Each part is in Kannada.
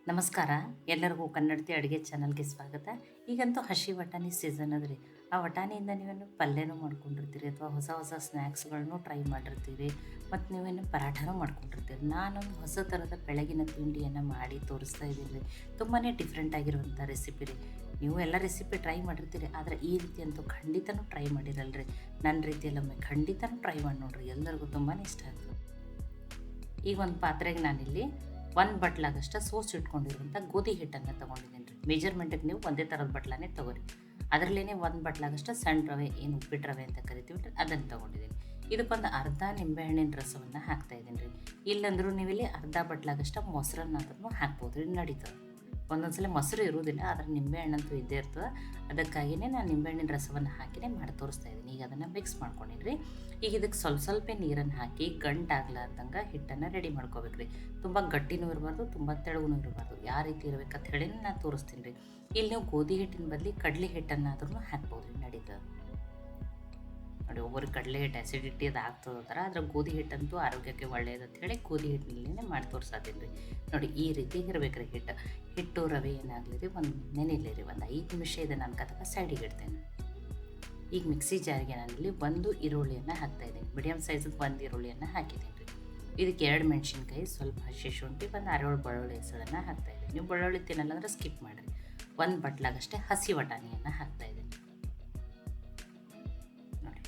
ನಮಸ್ಕಾರ. ಎಲ್ಲರಿಗೂ ಕನ್ನಡತಿ ಅಡುಗೆ ಚಾನಲ್ಗೆ ಸ್ವಾಗತ. ಈಗಂತೂ ಹಸಿ ಬಟಾಣಿ ಸೀಸನ್ ಅದ್ರಿ. ಆ ಬಟಾಣಿಯಿಂದ ನೀವೇನು ಪಲ್ಯನೂ ಮಾಡ್ಕೊಂಡಿರ್ತೀರಿ ಅಥವಾ ಹೊಸ ಹೊಸ ಸ್ನ್ಯಾಕ್ಸ್ಗಳನ್ನು ಟ್ರೈ ಮಾಡಿರ್ತೀರಿ ಮತ್ತು ನೀವೇನು ಪರಾಠನೂ ಮಾಡ್ಕೊಂಡಿರ್ತೀರಿ. ನಾನೊಂದು ಹೊಸ ಥರದ ಬೆಳಗಿನ ತಿಂಡಿಯನ್ನು ಮಾಡಿ ತೋರಿಸ್ತಾ ಇದ್ದೀನಿ ರೀ. ತುಂಬಾ ಡಿಫ್ರೆಂಟ್ ಆಗಿರುವಂಥ ರೆಸಿಪಿ ರೀ. ನೀವು ಎಲ್ಲ ರೆಸಿಪಿ ಟ್ರೈ ಮಾಡಿರ್ತೀರಿ, ಆದರೆ ಈ ರೀತಿ ಅಂತೂ ಖಂಡಿತನೂ ಟ್ರೈ ಮಾಡಿರಲ್ರಿ. ನನ್ನ ರೀತಿಯಲ್ಲೊಮ್ಮೆ ಖಂಡಿತನೂ ಟ್ರೈ ಮಾಡಿ ನೋಡಿರಿ, ಎಲ್ಲರಿಗೂ ತುಂಬಾ ಇಷ್ಟ ಆಗ್ತದೆ. ಈಗ ಒಂದು ಪಾತ್ರೆಗೆ ನಾನಿಲ್ಲಿ 1 ಬಟ್ಲಾಗಷ್ಟು ಸೋಸ್ ಇಟ್ಕೊಂಡಿರುವಂಥ ಗೋಧಿ ಹಿಟ್ಟನ್ನು ತೊಗೊಂಡಿದ್ದೀನಿ ರೀ. ಮೆಜರ್ಮೆಂಟಿಗೆ ನೀವು ಒಂದೇ ಥರದ ಬಟ್ಲನೇ ತೊಗೊರಿ. ಅದರಲ್ಲೇ 1 ಬಟ್ಲಾಗಷ್ಟು ಸಣ್ಣ ರವೆ, ಏನು ಉಪ್ಪಿಟ್ಟು ರವೆ ಅಂತ ಕರಿತೀವಿ ರೀ, ಅದನ್ನು ತೊಗೊಂಡಿದ್ದೀನಿ. ಇದಕ್ಕೊಂದು ಅರ್ಧ ನಿಂಬೆಹಣ್ಣಿನ ರಸವನ್ನು ಹಾಕ್ತಾಯಿದ್ದೀನಿ ರೀ. ಇಲ್ಲಂದ್ರೂ ನೀವಿಲ್ಲಿ ಅರ್ಧ ಬಟ್ಲಾಗಷ್ಟು ಮೊಸರನ್ನಾದ್ರೂ ಹಾಕ್ಬೋದು ರೀ, ನಡೀತದೆ. ಒಂದೊಂದು ಸಲ ಮೊಸರು ಇರುವುದಿಲ್ಲ, ಆದರೆ ನಿಂಬೆಹಣ್ಣಂತೂ ಇದ್ದೇ ಇರ್ತದೆ. ಅದಕ್ಕಾಗಿಯೇ ನಾನು ನಿಂಬೆಹಣ್ಣಿನ ರಸವನ್ನು ಹಾಕಿನೇ ಮಾಡಿ ತೋರಿಸ್ತಾ ಇದ್ದೀನಿ. ಈಗ ಅದನ್ನು ಮಿಕ್ಸ್ ಮಾಡ್ಕೊಂಡಿನಿ. ಈಗ ಇದಕ್ಕೆ ಸ್ವಲ್ಪ ನೀರನ್ನು ಹಾಕಿ ಗಂಟಾಗ್ಲಾರ್ದಂಗೆ ಹಿಟ್ಟನ್ನು ರೆಡಿ ಮಾಡ್ಕೋಬೇಕು ರೀ. ತುಂಬ ಗಟ್ಟಿನೂ ಇರಬಾರ್ದು, ತುಂಬ ತೆಳುಗೂ ಇರಬಾರ್ದು, ಯಾವ ರೀತಿ ಇರಬೇಕಂತ ಹೇಳಿ ನಾನು ತೋರಿಸ್ತೀನಿ ರೀ. ಇಲ್ಲಿ ನೀವು ಗೋಧಿ ಹಿಟ್ಟಿನ ಬದಲಿ ಕಡಲೆ ಹಿಟ್ಟನ್ನಾದ್ರೂ ಹಾಕ್ಬೋದು ರೀ, ನಡೀತದೆ. ನೋಡಿ, ಒಬ್ಬರು ಕಡಲೆ ಹಿಟ್ಟು ಆ್ಯಸಿಡಿಟಿ ಅದು ಆಗ್ತದೆ ಥರ, ಆದರೆ ಗೋಧಿ ಹಿಟ್ಟಂತೂ ಆರೋಗ್ಯಕ್ಕೆ ಒಳ್ಳೆಯದು ಅಂತ ಹೇಳಿ ಗೋಧಿ ಹಿಟ್ಟಿನಲ್ಲೇ ಮಾಡಿ ತೋರಿಸಾತೀನಿ ರೀ. ನೋಡಿ, ಈ ರೀತಿ ಇರಬೇಕು ರೀ ಹಿಟ್ಟು ರವೆ ಏನಾಗಲಿ ರೀ, ಒಂದು ನೆನೆಲಿ ರೀ, ಒಂದು 5 ನಿಮಿಷ ಇದನ್ನು ನಾನು ಕತಕ ಸೈಡಿಗೆ ಇಡ್ತೇನೆ. ಈಗ ಮಿಕ್ಸಿ ಜಾರಿಗೆ ನಾನಿಲ್ಲಿ 1 ಈರುಳ್ಳಿಯನ್ನು ಹಾಕ್ತಾಯಿದ್ದೀನಿ. ಮೀಡಿಯಮ್ ಸೈಜದ್ದು 1 ಈರುಳ್ಳಿಯನ್ನು ಹಾಕಿದ್ದೀನಿ ರೀ. ಇದಕ್ಕೆ 2 ಮೆಣಸಿನ್ಕಾಯಿ, ಸ್ವಲ್ಪ ಹಸಿ ಶುಂಠಿ, ಒಂದು 6-7 ಬೆಳ್ಳುಳ್ಳಿ ಹೆಸಳನ್ನು ಹಾಕ್ತಾಯಿದ್ದೀನಿ. ನೀವು ಬೆಳ್ಳುಳ್ಳಿ ತಿನ್ನಲ್ಲ ಅಂದರೆ ಸ್ಕಿಪ್ ಮಾಡಿರಿ. 1 ಬಟ್ಲಾಗಷ್ಟೇ ಹಸಿ ಬಟಾಣಿಯನ್ನು ಹಾಕ್ತಾಯಿದ್ದೀನಿ. ನೋಡಿ,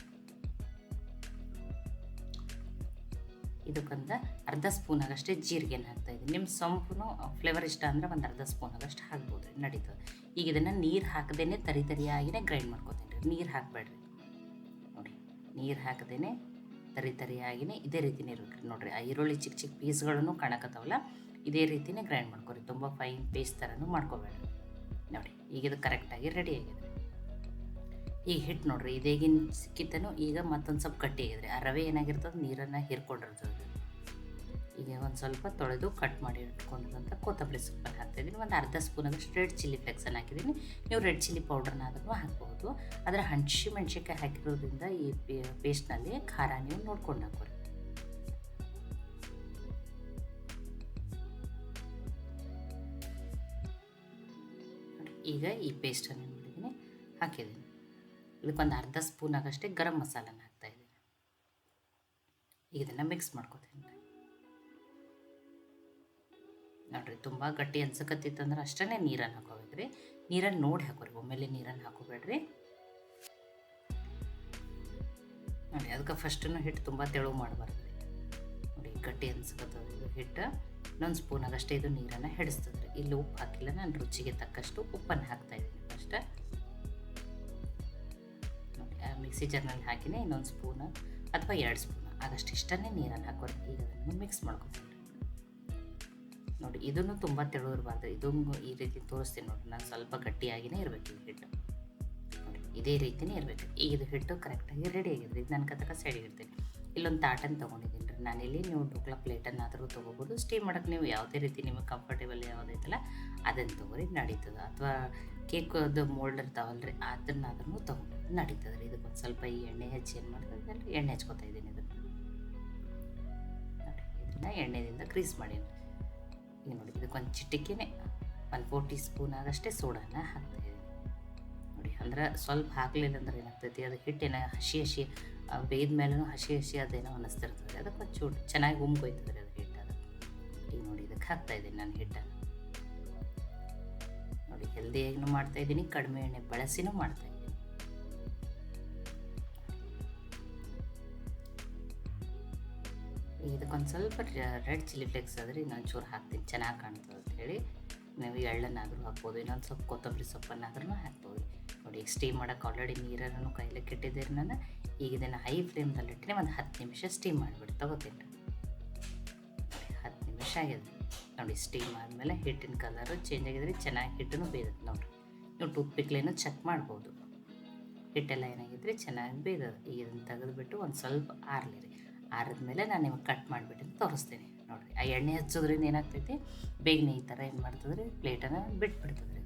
ಇದಕ್ಕೊಂದು ಅರ್ಧ ಸ್ಪೂನಾಗಷ್ಟೇ ಜೀರಿಗೆನ ಹಾಕ್ತಾಯಿದ್ದೀನಿ. ನಿಮ್ಮ ಸೊಂಪು ಫ್ಲೇವರ್ ಇಷ್ಟ ಅಂದರೆ ಒಂದು ಅರ್ಧ ಸ್ಪೂನಾಗಷ್ಟು ಹಾಕ್ಬೋದು ರೀ, ನಡೀತದೆ. ಈಗ ಇದನ್ನು ನೀರು ಹಾಕದೇ ತರಿಯಾಗಿಯೇ ಗ್ರೈಂಡ್ ಮಾಡ್ಕೊತೀನಿ ರೀ, ನೀರು ಹಾಕಬೇಡ್ರಿ. ನೋಡಿ, ನೀರು ಹಾಕದೇ ತರಿಯಾಗಿಯೇ ಇದೇ ರೀತಿನೇ ಇರ್ಬೇಕು ರೀ. ನೋಡಿರಿ, ಆ ಈರುಳ್ಳಿ ಚಿಕ್ಕ ಚಿಕ್ಕ ಪೀಸ್ಗಳನ್ನು ಕಾಣಕತ್ತಾವಲ್ಲ, ಇದೇ ರೀತಿಯೇ ಗ್ರೈಂಡ್ ಮಾಡ್ಕೊರಿ. ತುಂಬ ಫೈನ್ ಪೇಸ್ಟ್ ಥರನೂ ಮಾಡ್ಕೋಬೇಡ್ರಿ. ನೋಡಿ, ಈಗ ಇದು ಕರೆಕ್ಟಾಗಿ ರೆಡಿ ಆಗಿದೆ. ಈಗ ಹಿಟ್ಟು ನೋಡಿರಿ, ಇದೇಗಿನ ಸಿಕ್ಕಿತ್ತನೋ ಈಗ ಮತ್ತೊಂದು ಸ್ವಲ್ಪ ಗಟ್ಟಿ ಆಗಿದ್ರಿ. ಆ ರವೆ ಏನಾಗಿರ್ತದೆ, ನೀರನ್ನು ಹೀರ್ಕೊಂಡಿರ್ತದೆ. ಈಗ ಒಂದು ಸ್ವಲ್ಪ ತೊಳೆದು ಕಟ್ ಮಾಡಿ ಇಟ್ಕೊಂಡಿರುವಂಥ ಕೊತ್ತಂಬರಿ ಸೊಪ್ಪನ್ನು ಹಾಕ್ತಾಯಿದ್ದೀನಿ. ಒಂದು ಅರ್ಧ ಸ್ಪೂನಾಗಷ್ಟು ರೆಡ್ ಚಿಲ್ಲಿ ಫ್ಲೆಕ್ಸನ್ನು ಹಾಕಿದ್ದೀನಿ. ನೀವು ರೆಡ್ ಚಿಲ್ಲಿ ಪೌಡ್ರನ್ನಾದ್ರೂ ಹಾಕ್ಬೋದು. ಆದರೆ ಹಸಿ ಮೆಣಸಿನ್ಕಾಯಿ ಹಾಕಿರೋದ್ರಿಂದ ಈ ಪೇಸ್ಟ್ನಲ್ಲಿ ಖಾರ ನೀವು ನೋಡ್ಕೊಂಡು ಹಾಕೋರಿ. ಈಗ ಈ ಪೇಸ್ಟನ್ನು ಮಾಡಿದ್ದೀನಿ, ಹಾಕಿದ್ದೀನಿ. ಇದಕ್ಕೊಂದು ಅರ್ಧ ಸ್ಪೂನಾಗಷ್ಟೇ ಗರಂ ಮಸಾಲನ ಹಾಕ್ತಾಯಿದ್ದೀನಿ. ಈಗ ಇದನ್ನು ಮಿಕ್ಸ್ ಮಾಡ್ಕೊತೀನಿ ರೀ. ನೋಡಿರಿ, ತುಂಬ ಗಟ್ಟಿ ಅನ್ಸಕತ್ತಿತ್ತಂದ್ರೆ ಅಷ್ಟೇ ನೀರನ್ನು ಹಾಕೋಬೇಕ್ರಿ. ನೀರನ್ನು ನೋಡಿ ಹಾಕೋರಿ, ಒಮ್ಮೆಲೆ ನೀರನ್ನು ಹಾಕೋಬೇಡ್ರಿ. ನೋಡಿ, ಅದಕ್ಕೆ ಫಸ್ಟನ್ನು ಹಿಟ್ಟು ತುಂಬ ತೆಳು ಮಾಡಬಾರ್ದು ರೀ. ನೋಡಿ, ಗಟ್ಟಿ ಅನ್ಸಕತ್ತದ ಇದು ಹಿಟ್ಟು. ಇನ್ನೊಂದು ಸ್ಪೂನಾಗಷ್ಟೇ ಇದು ನೀರನ್ನು ಹಿಡಿಸ್ತದೆ ರೀ. ಇಲ್ಲಿ ಉಪ್ಪು ಹಾಕಿಲ್ಲ, ನಾನು ರುಚಿಗೆ ತಕ್ಕಷ್ಟು ಉಪ್ಪನ್ನು ಹಾಕ್ತಾಯಿದ್ದೀನಿ ಫಸ್ಟ್. ನೋಡಿ, ಮಿಕ್ಸಿ ಜಾರ್ನಲ್ಲಿ ಹಾಕಿನೇ ಇನ್ನೊಂದು ಸ್ಪೂನು ಅಥವಾ 2 ಸ್ಪೂನ್ ಆಗಷ್ಟು ಇಷ್ಟನ್ನೇ ನೀರನ್ನು ಹಾಕೋರಿ. ಈಗ ಅದನ್ನು ಮಿಕ್ಸ್ ಮಾಡ್ಕೊತೀನಿ. ನೋಡಿ, ಇದನ್ನು ತುಂಬ ತೆಳು ಇರಬಾರ್ದು. ಇದನ್ನು ಈ ರೀತಿ ತೋರಿಸ್ತೀನಿ ನೋಡಿ, ನಾನು ಸ್ವಲ್ಪ ಗಟ್ಟಿಯಾಗಿಯೇ ಇರಬೇಕು ಈ ಹಿಟ್ಟು. ನೋಡಿ, ಇದೇ ರೀತಿಯೇ ಇರಬೇಕು. ಈಗ ಇದು ಹಿಟ್ಟು ಕರೆಕ್ಟಾಗಿ ರೆಡಿ ಆಗಿದೆ. ಇದು ನಾನು ಕತಕ ಸೈಡಿಗೆ ಇಡ್ತೀನಿ. ಇಲ್ಲೊಂದು ತಾಟನ್ನು ತೊಗೊಂಡಿದ್ದೀನಿ ರೀ. ನಾನಿಲ್ಲಿ ನೀವು ಡೋಕ್ಲಾ ಪ್ಲೇಟನ್ನಾದರೂ ತೊಗೋಬೋದು. ಸ್ಟೀಮ್ ಮಾಡೋಕ್ಕೆ ನೀವು ಯಾವುದೇ ರೀತಿ ನಿಮಗೆ ಕಂಫರ್ಟೇಬಲ್ ಯಾವುದೈತಲ್ಲ ಅದನ್ನು ತೊಗೊರಿ, ನಡೀತದೆ. ಅಥವಾ ಕೇಕದು ಮೋಲ್ಡ್ ಇರ್ತಾವಲ್ಲ ರೀ, ಅದನ್ನಾದ್ರೂ ತೊಗೊಂಡು ನಡೀತದೆ ರೀ. ಇದಕ್ಕೊಂದು ಸ್ವಲ್ಪ ಈ ಎಣ್ಣೆ ಹಚ್ಚಿ ಏನು ಮಾಡ್ತದೆ, ಎಣ್ಣೆ ಹಚ್ಕೊತಾ ಇದ್ದೀನಿ. ಇದನ್ನು ನೋಡಿ, ಇದನ್ನು ಎಣ್ಣೆದಿಂದ ಕ್ರೀಸ್ ಮಾಡೀನಿ. ಈಗ ನೋಡಿ, ಇದಕ್ಕೊಂದು ಚಿಟಿಕೆನೆ 1/4 ಟೀ ಸ್ಪೂನ್ ಆಗಷ್ಟೇ ಸೋಡಾನ ಹಾಕ್ತಾಯಿದ್ದೀನಿ. ನೋಡಿ, ಅಂದ್ರೆ ಸ್ವಲ್ಪ ಹಾಕಲಿಲ್ಲ ಅಂದ್ರೆ ಏನಾಗ್ತೈತಿ, ಅದು ಹಿಟ್ಟೇನ ಹಸಿ ಬೇಯ್ದ ಮೇಲೂ ಹಸಿ ಅದೇನೋ ಅನ್ನಿಸ್ತಿರ್ತದೆ. ಅದಕ್ಕೆ ಒಂಚೂರು ಚೆನ್ನಾಗಿ ಉಮ್ಕೊಯ್ತದೆ ರೀ ಅದು ಹಿಟ್ಟು. ಅದು ಈಗ ನೋಡಿ, ಇದಕ್ಕೆ ಹಾಕ್ತಾಯಿದ್ದೀನಿ ನಾನು ಹಿಟ್ಟನ್ನು. ನೋಡಿ, ಹೆಲ್ದಿಯಾಗಿನೂ ಮಾಡ್ತಾಯಿದ್ದೀನಿ, ಕಡಿಮೆ ಎಣ್ಣೆ ಬಳಸಿನೂ ಮಾಡ್ತಾಯಿದ್ದೀನಿ. ಇದಕ್ಕೊಂದು ಸ್ವಲ್ಪ ರೆಡ್ ಚಿಲ್ಲಿ ಫ್ಲೇಕ್ಸ್ ಆದರೆ ಇನ್ನೊಂದು ಚೂರು ಹಾಕ್ತೀನಿ, ಚೆನ್ನಾಗಿ ಕಾಣ್ತದೆ ಅಂತ ಹೇಳಿ. ನೀವು ಎಳ್ಳನ್ನಾದರೂ ಹಾಕ್ಬೋದು, ಇನ್ನೊಂದು ಸ್ವಲ್ಪ ಕೊತ್ತಂಬರಿ ಸೊಪ್ಪನ್ನಾದ್ರೂ ಹಾಕ್ಬೋದು. ನೋಡಿ, ಈಗ ಸ್ಟೀಮ್ ಮಾಡೋಕ್ಕೆ ಆಲ್ರೆಡಿ ನೀರನ್ನು ಕೈಲಕ್ಕೆ ಇಟ್ಟಿದ್ದೀರಿ ನಾನು. ಈಗ ಇದನ್ನು ಹೈ ಫ್ಲೇಮ್ದಲ್ಲಿ ಇಟ್ಟರೆ ಒಂದು 10 ನಿಮಿಷ ಸ್ಟೀಮ್ ಮಾಡಿಬಿಟ್ಟು ತಗೋತೀನಿ ರೀ. 10 ನಿಮಿಷ ಆಗಿದೆ ನೋಡಿ. ಸ್ಟೀಮ್ ಆದಮೇಲೆ ಹಿಟ್ಟಿನ ಕಲರು ಚೇಂಜ್ ಆಗಿದ್ರೆ ಚೆನ್ನಾಗಿ ಹಿಟ್ಟನ್ನು ಬೇಯ್ದದೆ ನೋಡಿರಿ. ನೀವು ಟೂತ್ ಪಿಕ್ಲೇನೂ ಚೆಕ್ ಮಾಡ್ಬೋದು. ಹಿಟ್ಟೆಲ್ಲ ಏನಾಗಿದ್ರೆ ಚೆನ್ನಾಗಿ ಬೇಯ್ದದೆ. ಈಗ ಇದನ್ನು ತೆಗೆದುಬಿಟ್ಟು ಒಂದು ಸ್ವಲ್ಪ ಆರಲಿ ರೀ. ಆರಿದ್ಮೇಲೆ ನಾನು ನಿಮಗೆ ಕಟ್ ಮಾಡಿಬಿಟ್ಟು ತೋರಿಸ್ತೀನಿ. ನೋಡಿರಿ, ಆ ಎಣ್ಣೆ ಹಚ್ಚೋದ್ರಿಂದ ಏನಾಗ್ತೈತಿ, ಬೇಗನೆ ಈ ಥರ ಏನು ಮಾಡ್ತದೆ ರೀ, ಪ್ಲೇಟನ್ನು ಬಿಟ್ಬಿಡ್ತದೆ ರೀ.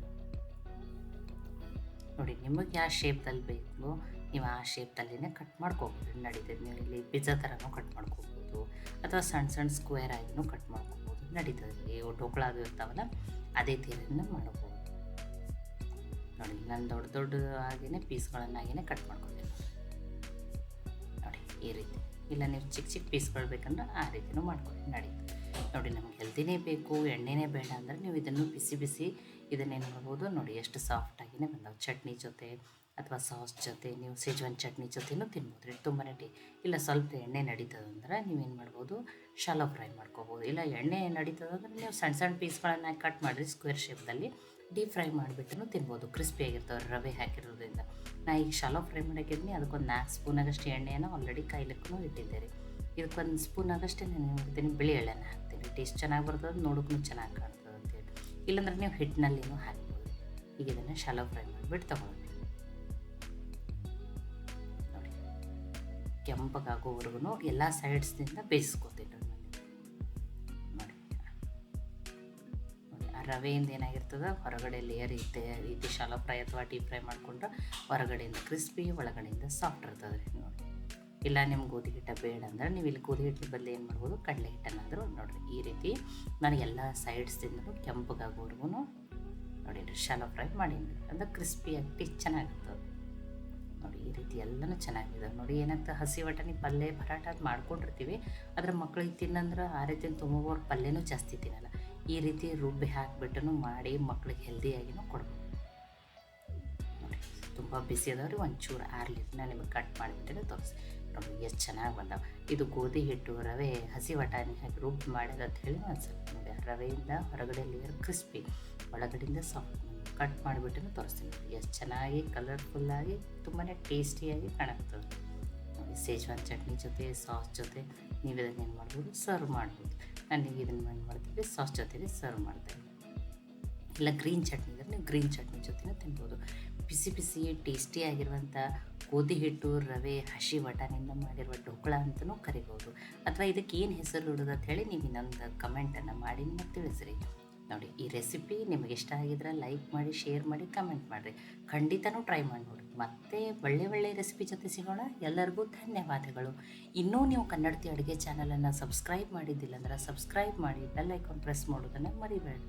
ನೋಡಿ, ನಿಮಗೆ ಯಾವ ಶೇಪ್ದಲ್ಲಿ ಬೇಕು ನೀವು ಆ ಶೇಪ್ದಲ್ಲಿನೇ ಕಟ್ ಮಾಡ್ಕೋಬೋದು, ನಡೀತದೆ. ನೀವು ಇಲ್ಲಿ ಪಿಜ್ಜಾ ಥರನೂ ಕಟ್ ಮಾಡ್ಕೋಬೋದು ಅಥವಾ ಸಣ್ಣ ಸ್ಕ್ವೇರ್ ಆಗಿನೂ ಕಟ್ ಮಾಡ್ಕೋಬೋದು, ನಡೀತದೆ. ಇವು ಢೋಕಳ ಅದು ಇರ್ತಾವಲ್ಲ ಅದೇ ಥರನೇ ಮಾಡ್ಬೋದು. ನೋಡಿ ನಾನು ದೊಡ್ಡ ದೊಡ್ಡ ಆಗಿಯೇ ಪೀಸ್ಗಳನ್ನಾಗಿಯೇ ಕಟ್ ಮಾಡ್ಕೊತೀನಿ ನೋಡಿ ಈ ರೀತಿ. ಇಲ್ಲ ನೀವು ಚಿಕ್ಕ ಚಿಕ್ಕ ಪೀಸ್ಗಳು ಬೇಕಂದ್ರೆ ಆ ರೀತಿಯೂ ಮಾಡ್ಕೊಳ್ಳಿ ನಡೀತದೆ. ನೋಡಿ ನಮ್ಗೆ ಹೆಲ್ದಿನೇ ಬೇಕು, ಎಣ್ಣೆನೇ ಬೇಡ ಅಂದರೆ ನೀವು ಇದನ್ನು ಬಿಸಿ ಬಿಸಿ ಇದನ್ನೇನು ಮಾಡ್ಬೋದು ನೋಡಿ, ಎಷ್ಟು ಸಾಫ್ಟಾಗಿಯೇ ಬಂದವು. ಚಟ್ನಿ ಜೊತೆ ಅಥವಾ ಸಾಸ್ ಜೊತೆ, ನೀವು ಸೇಜ್ವಾನ್ ಚಟ್ನಿ ಜೊತೆನೂ ತಿನ್ಬೋದು ರೀ, ತುಂಬಾ ಇಲ್ಲ ಸ್ವಲ್ಪ ಎಣ್ಣೆ ನಡೀತದಂದ್ರೆ ನೀವೇನು ಮಾಡ್ಬೋದು, ಶಾಲೋ ಫ್ರೈ ಮಾಡ್ಕೋಬೋದು. ಇಲ್ಲ ಎಣ್ಣೆ ನಡೀತದಂದ್ರೆ ನೀವು ಸಣ್ಣ ಸಣ್ಣ ಪೀಸ್ಗಳನ್ನು ಕಟ್ ಮಾಡಿರಿ ಸ್ಕ್ವೇರ್ ಶೇಪ್ದಲ್ಲಿ, ಡೀಪ್ ಫ್ರೈ ಮಾಡಿಬಿಟ್ಟು ತಿನ್ಬೋದು. ಕ್ರಿಸ್ಪಿಯಾಗಿರ್ತವೆ ರವೆ ಹಾಕಿರೋದ್ರಿಂದ. ನಾ ಈಗ ಶಾಲೋ ಫ್ರೈ ಮಾಡೋಕ್ಕಿದ್ನಿ, ಅದಕ್ಕೊಂದು 4 ಸ್ಪೂನಾಗಷ್ಟು ಎಣ್ಣೆಯನ್ನು ಆಲ್ರೆಡಿ ಕಾಯ್ಲಿಕ್ಕೂ ಇಟ್ಟಿದ್ದೆ ರೀ. ಇದಕ್ಕೊಂದು ಸ್ಪೂನಾಗಷ್ಟೇ ನಾನು ಏನು ಮಾಡ್ತೀನಿ, ಬಿಳಿ ಎಳ್ಳೆನ ಹಾಕ್ತೀನಿ. ಟೇಸ್ಟ್ ಚೆನ್ನಾಗಿ ಬರ್ತದೆ, ನೋಡೋಕ್ಕೂ ಚೆನ್ನಾಗಿ ಕಾಣ್ತದೆ ಅಂತೇಳಿ. ಇಲ್ಲಾಂದ್ರೆ ನೀವು ಹಿಟ್ಟಿನಲ್ಲಿನೂ ಹಾಕ್ಬೋದು. ಈಗ ಇದನ್ನು ಶಾಲೋ ಫ್ರೈ ಮಾಡಿಬಿಟ್ಟು ತೊಗೊಳ್ಳಿ ನೋಡಿ. ಕೆಂಪಗಾಗೋವರೆಗೂ ಎಲ್ಲ ಸೈಡ್ಸ್ನಿಂದ ಬೇಯಿಸ್ಕೊತೀನಿ ನೋಡಿ. ನೋಡಿ ಆ ರವೆಯಿಂದ ಏನಾಗಿರ್ತದೆ, ಹೊರಗಡೆ ಲೇಯರ್ ರೀತಿ ಶಾಲೋ ಫ್ರೈ ಅಥವಾ ಡೀಪ್ ಫ್ರೈ ಮಾಡಿಕೊಂಡ್ರೆ ಹೊರಗಡೆಯಿಂದ ಕ್ರಿಸ್ಪಿ, ಒಳಗಡೆಯಿಂದ ಸಾಫ್ಟ್ ಇರ್ತದೆ ರೀ ನೋಡಿ. ಇಲ್ಲ ನಿಮ್ಗೆ ಗೋಧಿ ಹಿಟ್ಟು ಬೇಡ ಅಂದ್ರೆ ನೀವು ಇಲ್ಲಿ ಗೋಧಿ ಹಿಟ್ಟಿನ ಬದಲು ಏನು ಮಾಡ್ಬೋದು, ಕಡಲೆ ಹಿಟ್ಟನ್ನಾದರೂ ನೋಡಿರಿ ಈ ರೀತಿ ನಾನು ಎಲ್ಲ ಸೈಡ್ಸ್ದಿಂದಲೂ ಕೆಂಪಗಾಗೋವರೆಗೂ ನೋಡಿ ಶಾಲೋ ಫ್ರೈ ಮಾಡೀನಿ. ಅಂದ್ರೆ ಕ್ರಿಸ್ಪಿಯಾಗಿ ಚೆನ್ನಾಗಿರ್ತದೆ ನೋಡಿ. ಈ ರೀತಿ ಎಲ್ಲನೂ ಚೆನ್ನಾಗಿದೆ ನೋಡಿ. ಏನಾಗ್ತದೆ, ಹಸಿ ಬಟಾಣಿ ಪಲ್ಯ ಪರಾಟ ಅದು ಮಾಡ್ಕೊಂಡಿರ್ತೀವಿ, ಆದರೆ ಮಕ್ಳಿಗೆ ತಿನ್ನಂದ್ರೆ ಆ ರೀತಿ ತುಂಬೊರು ಪಲ್ಯನೂ ಜಾಸ್ತಿ ತಿನ್ನಲ್ಲ. ಈ ರೀತಿ ರುಬ್ಬಿ ಹಾಕಿಬಿಟ್ಟು ಮಾಡಿ ಮಕ್ಳಿಗೆ ಹೆಲ್ದಿಯಾಗಿನೂ ಕೊಡ್ಬೋದು ನೋಡಿ. ತುಂಬ ಬಿಸಿ ಅದಾವ್ರಿ, ಒಂಚೂರು ಆರ್ಲಿ ನಾನು ನಿಮಗೆ ಕಟ್ ಮಾಡಿಬಿಟ್ಟೆ ತೋರಿಸಿ ನೋಡಿ ಎಷ್ಟು ಚೆನ್ನಾಗಿ ಬಂದಾವೆ. ಇದು ಗೋಧಿ ಹಿಟ್ಟು, ರವೆ, ಹಸಿ ಬಟಾಣಿ ಹಾಕಿ ರುಬ್ಬಿ ಮಾಡಿದೆ ಅಂತ ಹೇಳಿ ಅನ್ಸುತ್ತೆ ನೋಡಿ. ರವೆಯಿಂದ ಹೊರಗಡೆ ಲೇಯರ್ ಕ್ರಿಸ್ಪಿ, ಒಳಗಡೆಯಿಂದ ಸಾಫ್ಟ್. ಕಟ್ ಮಾಡಿಬಿಟ್ಟು ತೋರಿಸ್ತೀನಿ ನೋಡಿ ಎಷ್ಟು ಚೆನ್ನಾಗಿ ಕಲರ್ಫುಲ್ಲಾಗಿ ತುಂಬಾ ಟೇಸ್ಟಿಯಾಗಿ ಕಾಣುತ್ತದೆ ನೋಡಿ. ಸೇಜ್ವಾನ್ ಚಟ್ನಿ ಜೊತೆ, ಸಾಸ್ ಜೊತೆ ನೀವು ಇದನ್ನು ಏನು ಮಾಡ್ಬೋದು, ಸರ್ವ್ ಮಾಡ್ಬೋದು. ನನಗೆ ಇದನ್ನು ಏನು ಮಾಡ್ತೀವಿ, ಸಾಸ್ ಜೊತೆಗೆ ಸರ್ವ್ ಮಾಡ್ತೇವೆ. ಇಲ್ಲ ಗ್ರೀನ್ ಚಟ್ನಿ ಇದ್ರೆ ನೀವು ಗ್ರೀನ್ ಚಟ್ನಿ ಜೊತೆನೂ ತಿನ್ಬೋದು. ಬಿಸಿ ಬಿಸಿ ಟೇಸ್ಟಿಯಾಗಿರುವಂಥ ಗೋಧಿ ಹಿಟ್ಟು, ರವೆ, ಹಸಿ ಬಟಾಣಿಯಿಂದ ಮಾಡಿರುವ ಢೋಕಳ ಅಂತಲೂ ಕರಿಬೋದು. ಅಥವಾ ಇದಕ್ಕೆ ಏನು ಹೆಸರು ಇಡೋದು ಅಂತ ಹೇಳಿ ನೀವು ಇನ್ನೊಂದು ಕಮೆಂಟನ್ನು ಮಾಡಿ ನಿಮಗೆ ತಿಳಿಸ್ರಿ ನೋಡಿ. ಈ ರೆಸಿಪಿ ನಿಮಗೆ ಇಷ್ಟ ಆಗಿದ್ರೆ ಲೈಕ್ ಮಾಡಿ, ಶೇರ್ ಮಾಡಿ, ಕಮೆಂಟ್ ಮಾಡಿರಿ. ಖಂಡಿತನೂ ಟ್ರೈ ಮಾಡಿ ನೋಡಿ. ಮತ್ತೆ ಒಳ್ಳೆ ರೆಸಿಪಿ ಜೊತೆ ಸಿಗೋಣ. ಎಲ್ಲರಿಗೂ ಧನ್ಯವಾದಗಳು. ಇನ್ನೂ ನೀವು ಕನ್ನಡತಿ ಅಡುಗೆ ಚಾನಲನ್ನು ಸಬ್ಸ್ಕ್ರೈಬ್ ಮಾಡಿದ್ದಿಲ್ಲ ಅಂದ್ರೆ ಸಬ್ಸ್ಕ್ರೈಬ್ ಮಾಡಿ, ಬೆಲ್ ಐಕಾನ್ ಪ್ರೆಸ್ ಮಾಡೋದನ್ನು ಮರಿಬೇಡಿ.